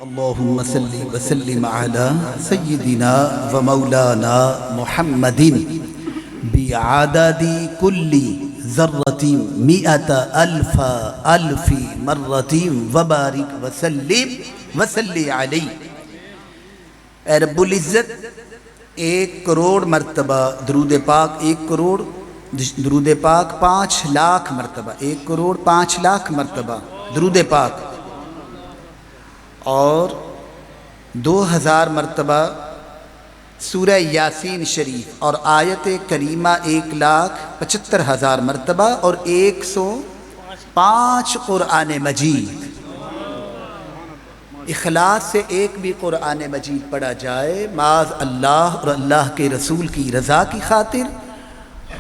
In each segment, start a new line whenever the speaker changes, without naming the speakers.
اللهم صل وسلم على سيدنا ومولانا محمد بعدد كل ذرة 100,000 مرة وبارك وسلم وصلی علیہ۔ اے رب العزت 1,000,000 مرتبہ درود پاک، 1,000,000 درود پاک 5,00,000 مرتبہ، 1,05,00,000 مرتبہ درود پاک، اور 2,000 مرتبہ سورہ یاسین شریف، اور آیت کریمہ 1,75,000 مرتبہ، اور 105 قرآن مجید۔ اخلاص سے ایک بھی قرآن مجید پڑھا جائے معاذ اللہ اور اللہ کے رسول کی رضا کی خاطر،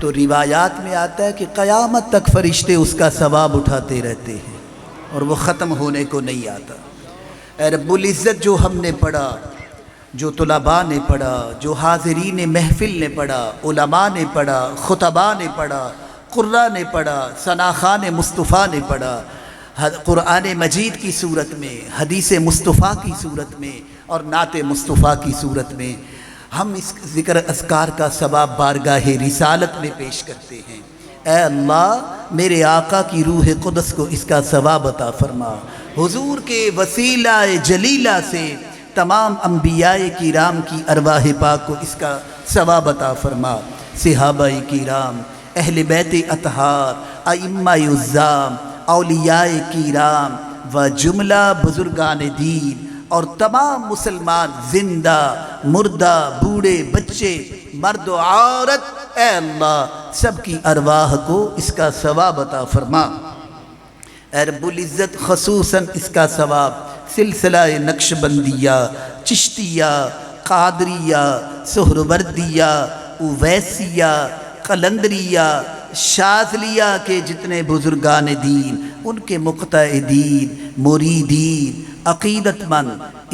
تو روایات میں آتا ہے کہ قیامت تک فرشتے اس کا ثواب اٹھاتے رہتے ہیں اور وہ ختم ہونے کو نہیں آتا۔ اے رب العزت، جو ہم نے پڑھا، جو طلباء نے پڑھا، جو حاضرین محفل نے پڑھا، علماء نے پڑھا، خطباء نے پڑھا، قراء نے پڑھا، ثناخان مصطفیٰ نے پڑھا، قرآن مجید کی صورت میں، حدیث مصطفیٰ کی صورت میں، اور نعت مصطفیٰ کی صورت میں، ہم اس ذکر اذکار کا ثواب بارگاہ رسالت میں پیش کرتے ہیں۔ اے اللہ، میرے آقا کی روح قدس کو اس کا ثواب عطا فرما، حضور کے وسیلہ جلیلہ سے تمام انبیاء کرام کی ارواح پاک کو اس کا ثواب عطا فرما، صحابہ کرام، اہل بیت اطہار، ائمہ عظام، اولیاء کرام و جملہ بزرگان دین، اور تمام مسلمان زندہ مردہ بوڑھے بچے مرد و عورت، اے اللہ سب کی ارواح کو اس کا ثواب عطا فرما۔ اے رب العزت، خصوصاً اس کا ثواب سلسلہ نقشبندیہ، چشتیہ، قادریہ، سہروردیہ، اویسیہ، قلندریہ، شاذلیہ کے جتنے بزرگان دین، ان کے مقتدین، مریدین، عقیدت مند،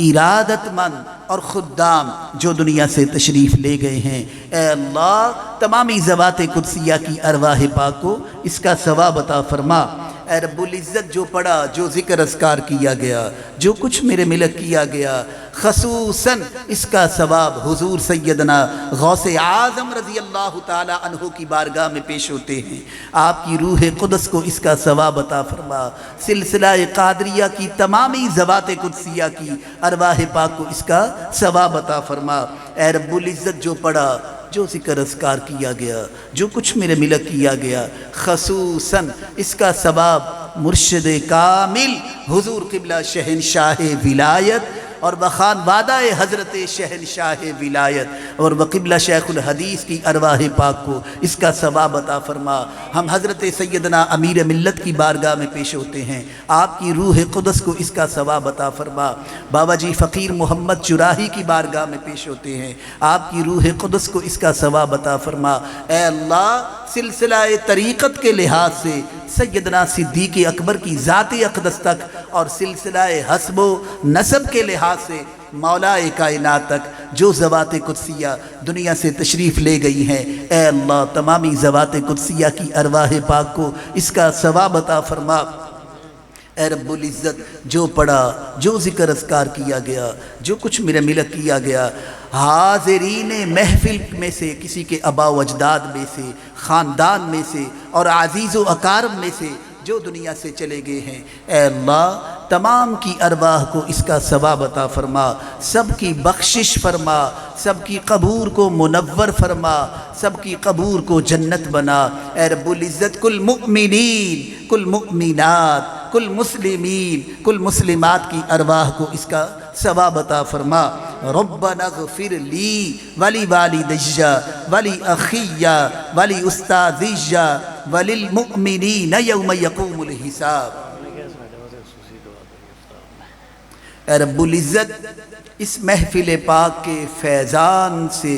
ارادت مند اور خدام جو دنیا سے تشریف لے گئے ہیں، اے اللہ تمامی ذوات قدسیہ کی ارواح پاک کو اس کا ثواب عطا فرما۔ اے رب العزت، جو پڑھا، جو ذکر اذکار کیا گیا، جو کچھ میرے ملک کیا گیا، خصوصاً اس کا ثواب حضور سیدنا غوث اعظم رضی اللہ تعالی عنہ کی بارگاہ میں پیش ہوتے ہیں۔ آپ کی روح قدس کو اس کا ثواب عطا فرما، سلسلہ قادریہ کی تمامی ذوات قدسیہ کی ارواح پاک کو اس کا ثواب عطا فرما۔ اے رب العزت، جو پڑھا، جو ذکر اذکار کیا گیا، جو کچھ میرے ملک کیا گیا، خصوصاً اس کا ثواب مرشد کامل حضور قبلہ شہنشاہ ولایت اور بخان وعدہ حضرت شہنشاہ ولایت اور وقبلہ شیخ الحدیث کی ارواح پاک کو اس کا ثواب عطا فرما۔ ہم حضرت سیدنا امیر ملت کی بارگاہ میں پیش ہوتے ہیں، آپ کی روح قدس کو اس کا ثواب عطا فرما۔ بابا جی فقیر محمد چراہی کی بارگاہ میں پیش ہوتے ہیں، آپ کی روح قدس کو اس کا ثواب عطا فرما۔ اے اللہ، سلسلہ طریقت کے لحاظ سے سیدنا صدیق اکبر کی ذات اقدس تک، اور سلسلہ حسب و نسب کے لحاظ سے مولا کائنات تک جو ذوات قدسیہ دنیا سے تشریف لے گئی ہیں، اے اللہ تمامی ذوات قدسیہ کی ارواح پاک کو اس کا ثواب عطا فرما۔ اے رب العزت، جو پڑھا، جو ذکر اذکار کیا گیا، جو کچھ میرے ملک کیا گیا، حاضرین محفل میں سے، کسی کے آبا و اجداد میں سے، خاندان میں سے اور عزیز و اقارب میں سے جو دنیا سے چلے گئے ہیں، اے اللہ تمام کی ارواح کو اس کا ثواب عطا فرما، سب کی بخشش فرما، سب کی قبور کو منور فرما، سب کی قبور کو جنت بنا۔ اے رب العزت، کل مؤمنین، کل مؤمنات، کل مسلمین، کل مسلمات کی ارواح کو اس کا ثواب عطا فرما۔ ربنا اغفر لی ولی والدی ولی اخی ولی استاذی وللمؤمنین یوم یقوم الحساب۔ اے رب العزت، اس محفل پاک کے فیضان سے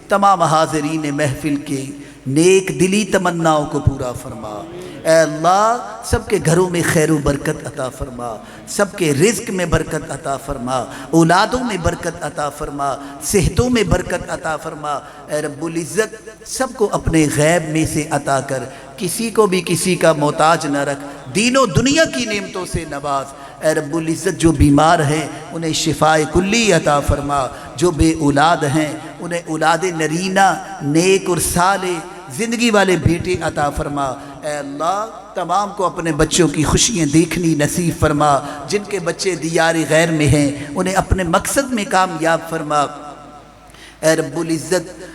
تمام حاضرین محفل کے نیک دلی تمناؤں کو پورا فرما۔ اے اللہ سب کے گھروں میں خیر و برکت عطا فرما، سب کے رزق میں برکت عطا فرما، اولادوں میں برکت عطا فرما، صحتوں میں برکت عطا فرما۔ اے رب العزت سب کو اپنے غیب میں سے عطا کر، کسی کو بھی کسی کا محتاج نہ رکھ، دین و دنیا کی نعمتوں سے نواز۔ اے رب العزت جو بیمار ہیں انہیں شفائے کلی عطا فرما، جو بے اولاد ہیں انہیں اولاد نرینہ نیک اور صالح زندگی والے بیٹے عطا فرما۔ اے اللہ تمام کو اپنے بچوں کی خوشیاں دیکھنی نصیب فرما، جن کے بچے دیار غیر میں ہیں انہیں اپنے مقصد میں کامیاب فرما۔ اے رب العزت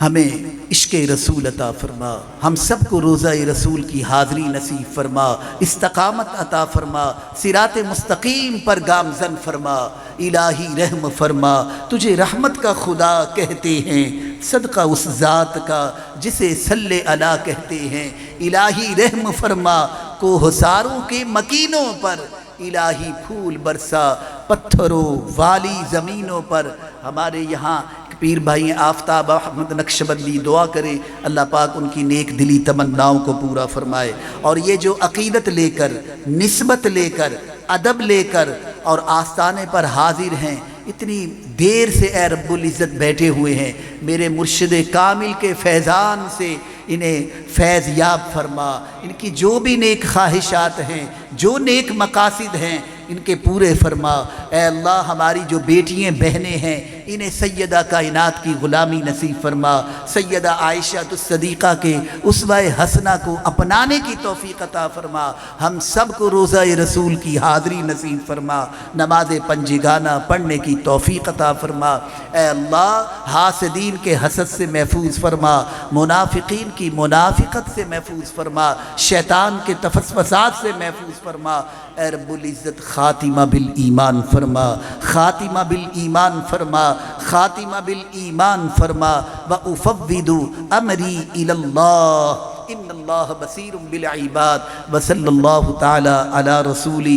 ہمیں عشق رسول عطا فرما، ہم سب کو روزہ رسول کی حاضری نصیب فرما، استقامت عطا فرما، صراط مستقیم پر گامزن فرما۔ الہی رحم فرما، تجھے رحمت کا خدا کہتے ہیں، صدقہ اس ذات کا جسے صلی علی کہتے ہیں۔ الہی رحم فرما، کوہساروں کے مکینوں پر الہی پھول برسا، پتھروں والی زمینوں پر۔ ہمارے یہاں پیر بھائی آفتاب احمد نقشبندی دعا کرے اللہ پاک ان کی نیک دلی تمناؤں کو پورا فرمائے، اور یہ جو عقیدت لے کر، نسبت لے کر، ادب لے کر اور آستانے پر حاضر ہیں، اتنی دیر سے اے رب العزت بیٹھے ہوئے ہیں، میرے مرشد کامل کے فیضان سے انہیں فیض یاب فرما، ان کی جو بھی نیک خواہشات ہیں، جو نیک مقاصد ہیں ان کے پورے فرما۔ اے اللہ ہماری جو بیٹیاں بہنیں ہیں انہیں سیدہ کائنات کی غلامی نصیب فرما، سیدہ عائشہ الصدیقہ کے اسوہ حسنہ کو اپنانے کی توفیق عطا فرما، ہم سب کو روزہ رسول کی حاضری نصیب فرما، نماز پنجگانہ پڑھنے کی توفیق عطا فرما۔ اے اللہ حاسدین کے حسد سے محفوظ فرما، منافقین کی منافقت سے محفوظ فرما، شیطان کے تفسفسات سے محفوظ فرما۔ اے رب العزت خاتمہ بالایمان فرما، خاتمہ بالایمان فرما، خاتمہ بالایمان فرما۔ وَأُفَوِّضُ أَمْرِي إِلَى اللَّهِ إِنَّ اللَّهَ بَصِيرٌ بِالْعِبَادِ وَصَلَّى اللَّهُ تَعَالَى عَلَى رَسُولِ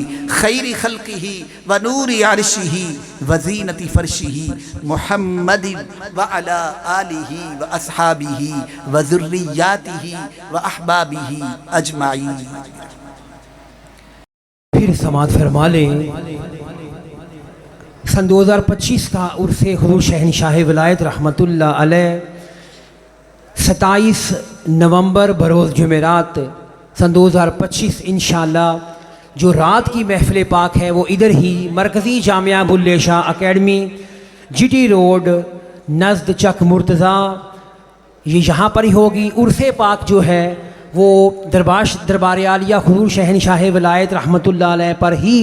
خَيْرِ خَلْقِهِ وَنُورِ عَرْشِهِ وَزِينَةِ فَرْشِهِ مُحَمَّدٍ وَعَلَى آلِهِ وَأَصْحَابِهِ وَذُرِّيَّاتِهِ وَأَحْبَابِهِ أَجْمَعِينَ۔
پھر سماعت فرما لیں سن 2025 کا عرس حضور شہنشاہ ولایت رحمت اللہ علیہ 27 نومبر بروز جمعرات سن 2025 انشاءاللہ جو رات کی محفل پاک ہے وہ ادھر ہی مرکزی جامعہ بلے شاہ اکیڈمی جی ٹی روڈ نزد چک مرتضیٰ یہ یہاں پر ہی ہوگی۔ عرس پاک جو ہے وہ دربار عالیہ حضور شہنشاہ ولایت رحمت اللہ علیہ پر ہی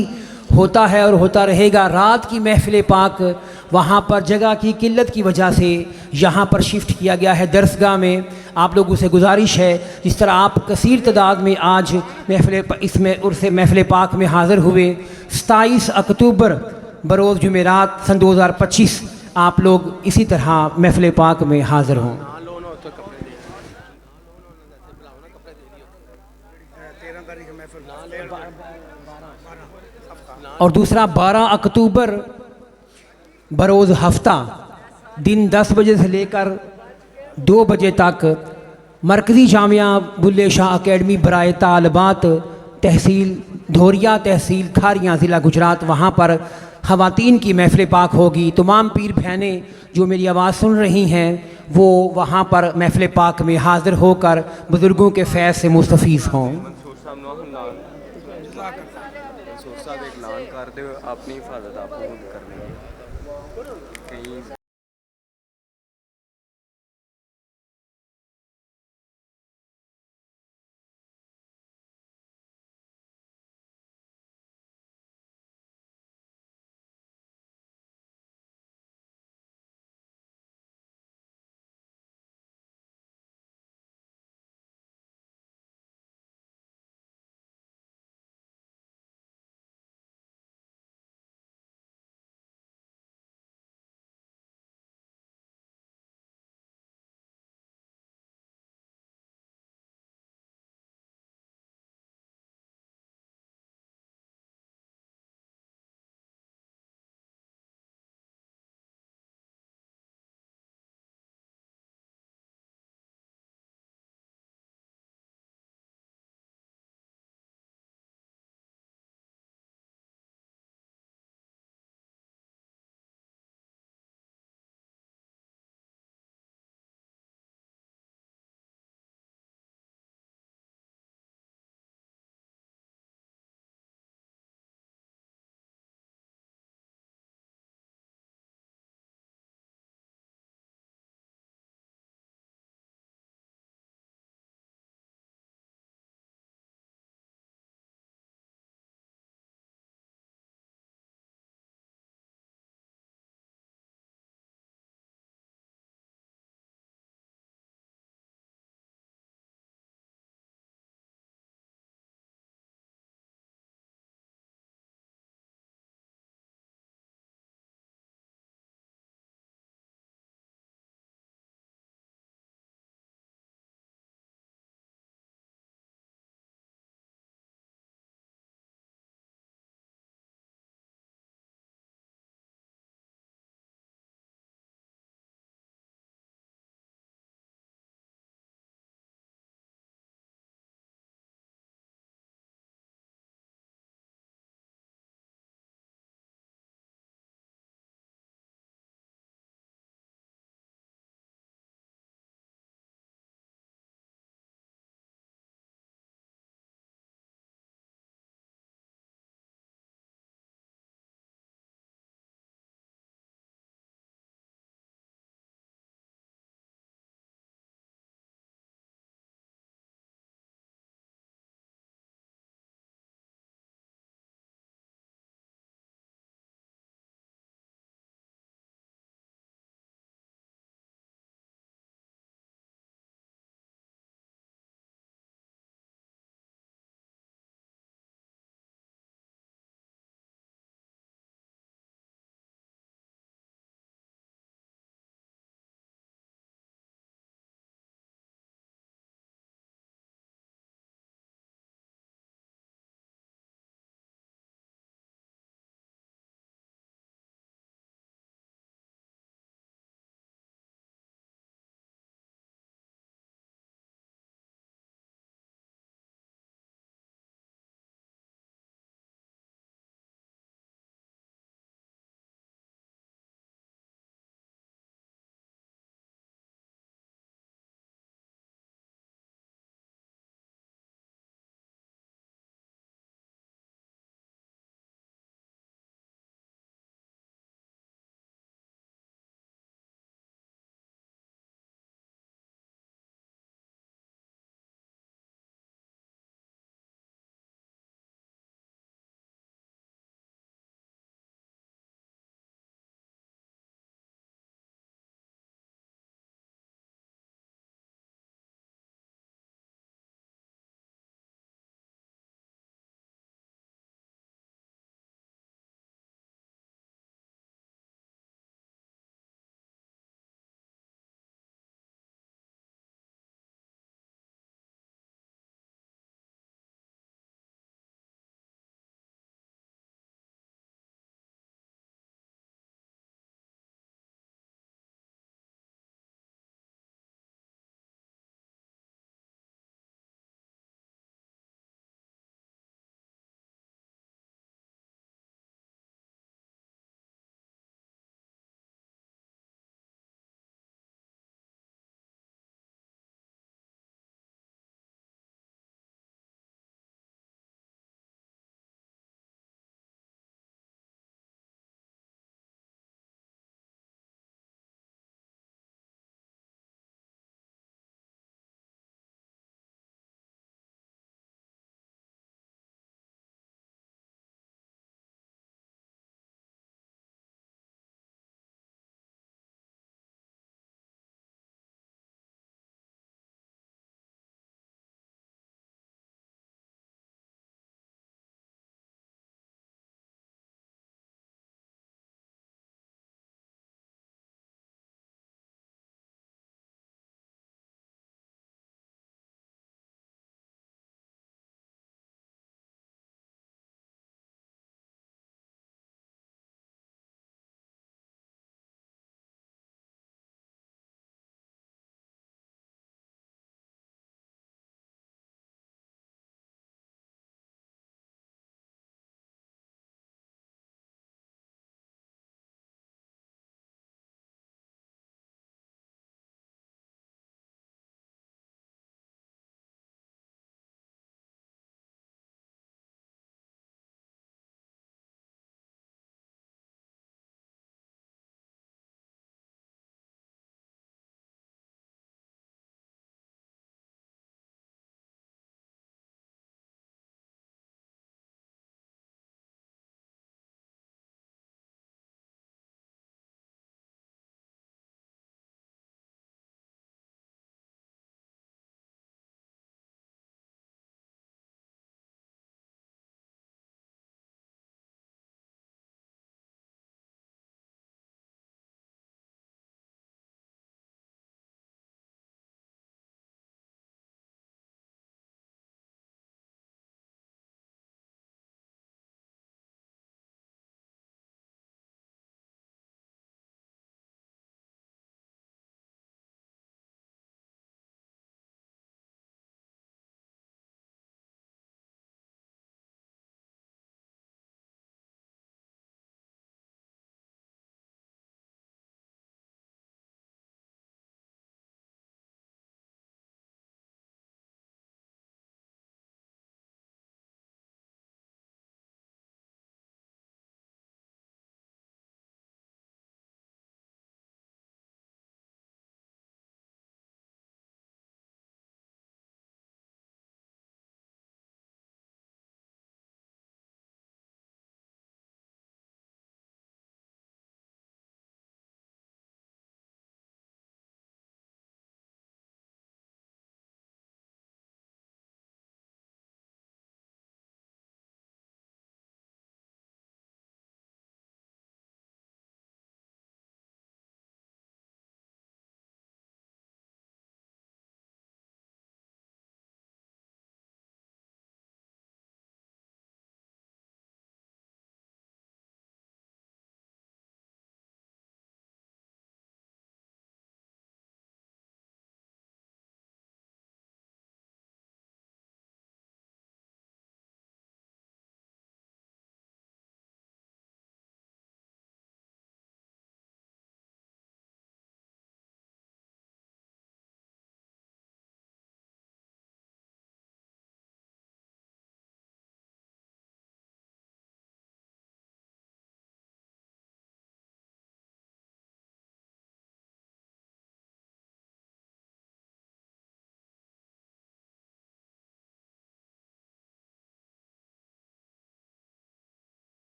ہوتا ہے اور ہوتا رہے گا۔ رات کی محفل پاک وہاں پر جگہ کی قلت کی وجہ سے یہاں پر شفٹ کیا گیا ہے درسگاہ میں۔ آپ لوگوں سے گزارش ہے جس طرح آپ کثیر تعداد میں آج اس میں عرس محفل پاک میں حاضر ہوئے، 27 اکتوبر بروز جمعرات سن 2025 آپ لوگ اسی طرح محفل پاک میں حاضر ہوں۔ اور دوسرا 12 اکتوبر بروز ہفتہ دن 10 بجے سے لے کر 2 بجے تک مرکزی جامعہ بلے شاہ اکیڈمی برائے طالبات تحصیل دھوریا تحصیل کھاریاں ضلع گجرات، وہاں پر خواتین کی محفل پاک ہوگی۔ تمام پیر بہنیں جو میری آواز سن رہی ہیں وہ وہاں پر محفل پاک میں حاضر ہو کر بزرگوں کے فیض سے مستفیض ہوں۔
اعلان کر دے اپنی حفاظت آپ کرنی ہے کہیں